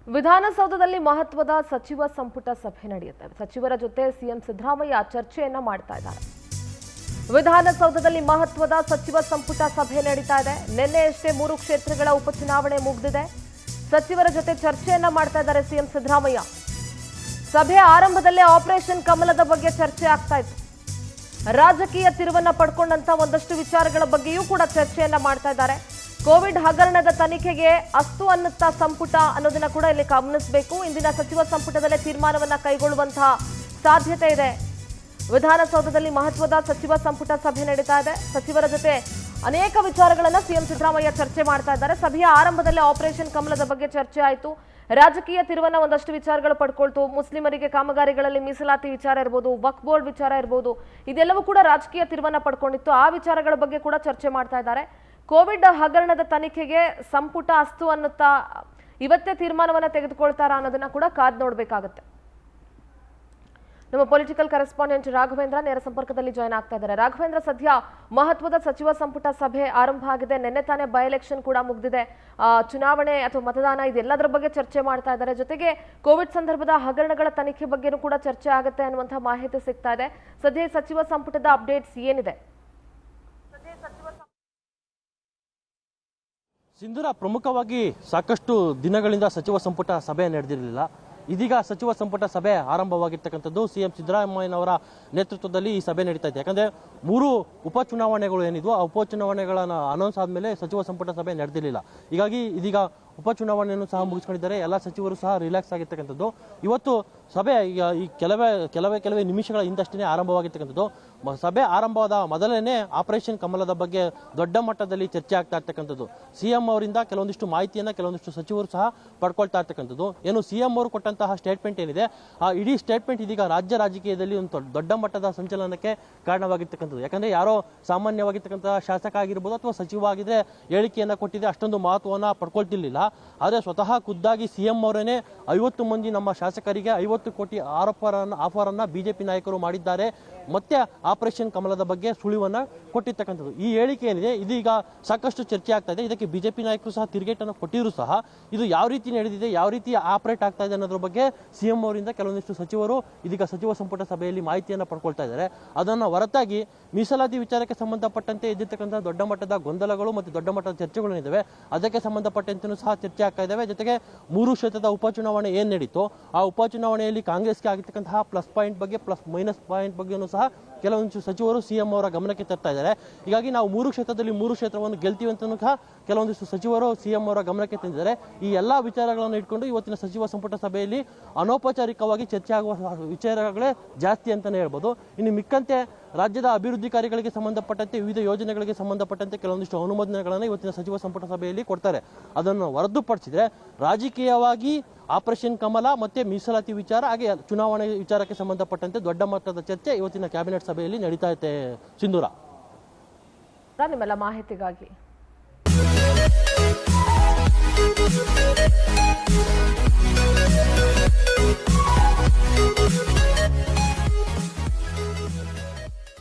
ವಿಧಾನಸೌಧದಲ್ಲಿ ಮಹತ್ವದ ಸಚಿವ ಸಂಪುಟ ಸಭೆ ನಡೆಯುತ್ತೆ. ಸಚಿವರ ಜೊತೆ ಸಿಎಂ ಸಿದ್ದರಾಮಯ್ಯ ಚರ್ಚೆಯನ್ನ ಮಾಡ್ತಾ ಇದ್ದಾರೆ. ವಿಧಾನಸೌಧದಲ್ಲಿ ಮಹತ್ವದ ಸಚಿವ ಸಂಪುಟ ಸಭೆ ನಡೀತಾ ಇದೆ. ನಿನ್ನೆಯಷ್ಟೇ 3 ಕ್ಷೇತ್ರಗಳ ಉಪಚುನಾವಣೆ ಮುಗಿದಿದೆ. ಸಚಿವರ ಜೊತೆ ಚರ್ಚೆಯನ್ನ ಮಾಡ್ತಾ ಇದ್ದಾರೆ ಸಿಎಂ ಸಿದ್ದರಾಮಯ್ಯ. ಸಭೆಯ ಆರಂಭದಲ್ಲೇ ಆಪರೇಷನ್ ಕಮಲದ ಬಗ್ಗೆ ಚರ್ಚೆ ಆಗ್ತಾ ಇತ್ತು. ರಾಜಕೀಯ ತಿರುವನ್ನ ಪಡ್ಕೊಂಡಂತ ಒಂದಷ್ಟು ವಿಚಾರಗಳ ಬಗ್ಗೆಯೂ ಕೂಡ ಚರ್ಚೆಯನ್ನ ಮಾಡ್ತಾ ಇದ್ದಾರೆ. ಕೋವಿಡ್ ಹಗರಣದ ತನಿಖೆಗೆ ಅಸ್ತು ಅನ್ನುತ್ತಾ ಸಂಪುಟ ಅನ್ನೋದನ್ನ ಕೂಡ ಇಲ್ಲಿ ಗಮನಿಸಬೇಕು. ಇಂದಿನ ಸಚಿವ ಸಂಪುಟದಲ್ಲೇ ತೀರ್ಮಾನವನ್ನ ಕೈಗೊಳ್ಳುವಂತಹ ಸಾಧ್ಯತೆ ಇದೆ. ವಿಧಾನಸೌಧದಲ್ಲಿ ಮಹತ್ವದ ಸಚಿವ ಸಂಪುಟ ಸಭೆ ನಡೀತಾ ಇದೆ. ಸಚಿವರ ಜೊತೆ ಅನೇಕ ವಿಚಾರಗಳನ್ನ ಸಿಎಂ ಸಿದ್ದರಾಮಯ್ಯ ಚರ್ಚೆ ಮಾಡ್ತಾ ಇದ್ದಾರೆ. ಸಭೆಯ ಆರಂಭದಲ್ಲೇ ಆಪರೇಷನ್ ಕಮಲದ ಬಗ್ಗೆ ಚರ್ಚೆ ಆಯಿತು. ರಾಜಕೀಯ ತಿರುವನ್ನ ಒಂದಷ್ಟು ವಿಚಾರಗಳು ಪಡ್ಕೊಳ್ತು. ಮುಸ್ಲಿಮರಿಗೆ ಕಾಮಗಾರಿಗಳಲ್ಲಿ ಮೀಸಲಾತಿ ವಿಚಾರ ಇರಬಹುದು, ವಕ್ಫ್ ಬೋರ್ಡ್ ವಿಚಾರ ಇರಬಹುದು, ಇದೆಲ್ಲವೂ ಕೂಡ ರಾಜಕೀಯ ತಿರುವನ್ನ ಪಡ್ಕೊಂಡಿತ್ತು. ಆ ವಿಚಾರಗಳ ಬಗ್ಗೆ ಕೂಡ ಚರ್ಚೆ ಮಾಡ್ತಾ ಇದ್ದಾರೆ. ಕೋವಿಡ್ ಹಗರಣದ ತನಿಖೆಗೆ ಸಂಪುಟ ಅಸ್ತು ಅನ್ನುತ್ತಾ ಇವತ್ತೇ ತೀರ್ಮಾನವನ್ನ ತೆಗೆದುಕೊಳ್ತಾರಾ ಅನ್ನೋದನ್ನ ಕೂಡ ಕಾದ್ ನೋಡ್ಬೇಕಾಗತ್ತೆ. ನಮ್ಮ ಪೊಲಿಟಿಕಲ್ ಕರೆಸ್ಪಾಂಡೆಂಟ್ ರಾಘವೇಂದ್ರ ನೇರ ಸಂಪರ್ಕದಲ್ಲಿ ಜಾಯ್ನ್ ಆಗ್ತಾ ಇದ್ದಾರೆ. ರಾಘವೇಂದ್ರ, ಸದ್ಯ ಮಹತ್ವದ ಸಚಿವ ಸಂಪುಟ ಸಭೆ ಆರಂಭ ಆಗಿದೆ. ನಿನ್ನೆ ತಾನೇ ಬೈ ಎಲೆಕ್ಷನ್ ಕೂಡ ಮುಗಿದಿದೆ. ಚುನಾವಣೆ ಅಥವಾ ಮತದಾನ ಇದೆಲ್ಲದರ ಬಗ್ಗೆ ಚರ್ಚೆ ಮಾಡ್ತಾ ಇದ್ದಾರೆ. ಜೊತೆಗೆ ಕೋವಿಡ್ ಸಂದರ್ಭದ ಹಗರಣಗಳ ತನಿಖೆ ಬಗ್ಗೆನೂ ಕೂಡ ಚರ್ಚೆ ಆಗುತ್ತೆ ಅನ್ನುವಂತಹ ಮಾಹಿತಿ ಸಿಗ್ತಾ ಇದೆ. ಸದ್ಯ ಸಚಿವ ಸಂಪುಟದ ಅಪ್ಡೇಟ್ಸ್ ಏನಿದೆ? ಸಿಂಧೂರ, ಪ್ರಮುಖವಾಗಿ ಸಾಕಷ್ಟು ದಿನಗಳಿಂದ ಸಚಿವ ಸಂಪುಟ ಸಭೆ ನಡೆದಿರಲಿಲ್ಲ. ಇದೀಗ ಸಚಿವ ಸಂಪುಟ ಸಭೆ ಆರಂಭವಾಗಿರ್ತಕ್ಕಂಥದ್ದು ಸಿಎಂ ಸಿದ್ದರಾಮಯ್ಯನವರ ನೇತೃತ್ವದಲ್ಲಿ ಈ ಸಭೆ ನಡೀತಾ ಇದೆ. ಯಾಕಂದ್ರೆ 3 ಉಪಚುನಾವಣೆಗಳು ಏನಿದ್ವು, ಆ ಉಪಚುನಾವಣೆಗಳನ್ನ ಅನೌನ್ಸ್ ಆದ್ಮೇಲೆ ಸಚಿವ ಸಂಪುಟ ಸಭೆ ನಡೆದಿರಲಿಲ್ಲ. ಹೀಗಾಗಿ ಇದೀಗ ಉಪಚುನಾವಣೆಯನ್ನು ಸಹ ಮುಗಿಸ್ಕೊಂಡಿದ್ದಾರೆ. ಎಲ್ಲ ಸಚಿವರು ಸಹ ರಿಲ್ಯಾಕ್ಸ್ ಆಗಿರ್ತಕ್ಕಂಥದ್ದು. ಇವತ್ತು ಸಭೆ ಈ ಕೆಲವೇ ನಿಮಿಷಗಳ ಹಿಂದಷ್ಟೇ ಆರಂಭವಾಗಿರ್ತಕ್ಕಂಥದ್ದು. ಸಭೆ ಆರಂಭವಾದ ಮೊದಲನೇ ಆಪರೇಷನ್ ಕಮಲದ ಬಗ್ಗೆ ದೊಡ್ಡ ಮಟ್ಟದಲ್ಲಿ ಚರ್ಚೆ ಆಗ್ತಾ ಇರ್ತಕ್ಕಂಥದ್ದು. ಸಿಎಂ ಅವರಿಂದ ಕೆಲವೊಂದಿಷ್ಟು ಮಾಹಿತಿಯನ್ನ ಕೆಲವೊಂದಿಷ್ಟು ಸಚಿವರು ಸಹ ಪಡ್ಕೊಳ್ತಾ ಇರ್ತಕ್ಕಂಥದ್ದು. ಏನು ಸಿಎಂ ಅವರು ಕೊಟ್ಟಂತಹ ಸ್ಟೇಟ್ಮೆಂಟ್ ಏನಿದೆ, ಆ ಇಡೀ ಸ್ಟೇಟ್ಮೆಂಟ್ ಇದೀಗ ರಾಜ್ಯ ರಾಜಕೀಯದಲ್ಲಿ ಒಂದು ದೊಡ್ಡ ಮಟ್ಟದ ಸಂಚಲನಕ್ಕೆ ಕಾರಣವಾಗಿರ್ತಕ್ಕಂಥದ್ದು. ಯಾಕಂದ್ರೆ ಯಾರೋ ಸಾಮಾನ್ಯವಾಗಿರ್ತಕ್ಕಂತಹ ಶಾಸಕ ಆಗಿರ್ಬೋದು ಅಥವಾ ಸಚಿವ ಆಗಿದ್ರೆ ಹೇಳಿಕೆಯನ್ನ ಕೊಟ್ಟಿದೆ, ಅಷ್ಟೊಂದು ಮಹತ್ವವನ್ನ ಪಡ್ಕೊಳ್ತಿರ್ಲಿಲ್ಲ. ಆದರೆ ಸ್ವತಃ ಖುದ್ದಾಗಿ ಸಿಎಂ ಅವರೇನೆ 50 ಮಂದಿ ನಮ್ಮ ಶಾಸಕರಿಗೆ 50 ಕೋಟಿ ಆಫರ್ ಅನ್ನ ಬಿಜೆಪಿ ನಾಯಕರು ಮಾಡಿದ್ದಾರೆ, ಮತ್ತೆ ಆಪರೇಷನ್ ಕಮಲದ ಬಗ್ಗೆ ಸುಳಿವನ್ನ ಕೊಟ್ಟಿರ್ತಕ್ಕಂಥದ್ದು. ಈ ಹೇಳಿಕೆ ಏನಿದೆ ಇದೀಗ ಸಾಕಷ್ಟು ಚರ್ಚೆ ಆಗ್ತಾ ಇದೆ. ಇದಕ್ಕೆ ಬಿಜೆಪಿ ನಾಯಕರು ಸಹ ತಿರುಗೇಟನ್ನು ಕೊಟ್ಟಿದ್ರು ಸಹ ಇದು ಯಾವ ರೀತಿ ನಡೆದಿದೆ, ಯಾವ ರೀತಿ ಆಪರೇಟ್ ಆಗ್ತಾ ಇದೆ ಅನ್ನೋದ್ರ ಬಗ್ಗೆ ಸಿಎಂ ಅವರಿಂದ ಕೆಲವೊಂದಿಷ್ಟು ಸಚಿವರು ಇದೀಗ ಸಚಿವ ಸಂಪುಟ ಸಭೆಯಲ್ಲಿ ಮಾಹಿತಿಯನ್ನು ಪಡ್ಕೊಳ್ತಾ ಇದ್ದಾರೆ. ಅದನ್ನು ಹೊರತಾಗಿ ಮೀಸಲಾತಿ ವಿಚಾರಕ್ಕೆ ಸಂಬಂಧಪಟ್ಟಂತೆ ಇದ್ದಿರ್ತಕ್ಕಂಥ ದೊಡ್ಡ ಮಟ್ಟದ ಗೊಂದಲಗಳು ಮತ್ತು ದೊಡ್ಡ ಮಟ್ಟದ ಚರ್ಚೆಗಳು ಇದ್ದಾವೆ. ಅದಕ್ಕೆ ಸಂಬಂಧಪಟ್ಟಂತೆ ಸಹ ಚರ್ಚೆ ಆಗ್ತಾ ಇದ್ದಾವೆ. ಜೊತೆಗೆ 3 ಕ್ಷೇತ್ರದ ಉಪಚುನಾವಣೆ ಏನ್ ನಡೀತು, ಆ ಉಪಚುನಾವಣೆಯಲ್ಲಿ ಕಾಂಗ್ರೆಸ್ಗೆ ಆಗಿರ್ತಕ್ಕಂತಹ ಪ್ಲಸ್ ಪಾಯಿಂಟ್ ಬಗ್ಗೆ ಪ್ಲಸ್ ಮೈನಸ್ ಪಾಯಿಂಟ್ ಬಗ್ಗೆನೂ ಸಹ ಕೆಲವೊಂದು ಸಚಿವರು ಸಿಎಂ ಅವರ ಗಮನಕ್ಕೆ ತರ್ತಾ ಇದ್ದಾರೆ. ಹೀಗಾಗಿ ನಾವು 3 ಕ್ಷೇತ್ರದಲ್ಲಿ 3 ಕ್ಷೇತ್ರವನ್ನು ಗೆಲ್ತೀವಿ ಅಂತ ಸಹ ಕೆಲವೊಂದಿಷ್ಟು ಸಚಿವರು ಸಿಎಂ ಅವರ ಗಮನಕ್ಕೆ ತಂದಿದ್ದಾರೆ. ಈ ಎಲ್ಲಾ ವಿಚಾರಗಳನ್ನು ಇಟ್ಕೊಂಡು ಇವತ್ತಿನ ಸಚಿವ ಸಂಪುಟ ಸಭೆಯಲ್ಲಿ ಅನೌಪಚಾರಿಕವಾಗಿ ಚರ್ಚೆ ಆಗುವ ವಿಚಾರಗಳೇ ಜಾಸ್ತಿ ಅಂತಾನೆ ಹೇಳ್ಬೋದು. ಇನ್ನು ಮಿಕ್ಕಂತೆ ರಾಜ್ಯದ ಅಭಿವೃದ್ಧಿ ಕಾರ್ಯಗಳಿಗೆ ಸಂಬಂಧಪಟ್ಟಂತೆ ವಿವಿಧ ಯೋಜನೆಗಳಿಗೆ ಸಂಬಂಧಪಟ್ಟಂತೆ ಕೆಲವೊಂದಿಷ್ಟು ಅನುಮೋದನೆಗಳನ್ನು ಇವತ್ತಿನ ಸಚಿವ ಸಂಪುಟ ಸಭೆಯಲ್ಲಿ ಕೊಡ್ತಾರೆ. ಅದನ್ನು ಹೊರತುಪಡಿಸಿದ್ರೆ ರಾಜಕೀಯವಾಗಿ ಆಪರೇಷನ್ ಕಮಲ ಮತ್ತೆ ಮೀಸಲಾತಿ ವಿಚಾರ ಹಾಗೆ ಚುನಾವಣೆ ವಿಚಾರಕ್ಕೆ ಸಂಬಂಧಪಟ್ಟಂತೆ ದೊಡ್ಡ ಮಟ್ಟದ ಚರ್ಚೆ ಇವತ್ತಿನ ಕ್ಯಾಬಿನೆಟ್ ಸಭೆಯಲ್ಲಿ ನಡೀತಾ ಇದೆ. ಸಿಂಧೂರ, ನಿಮ್ಮೆಲ್ಲ ಮಾಹಿತಿಗಾಗಿ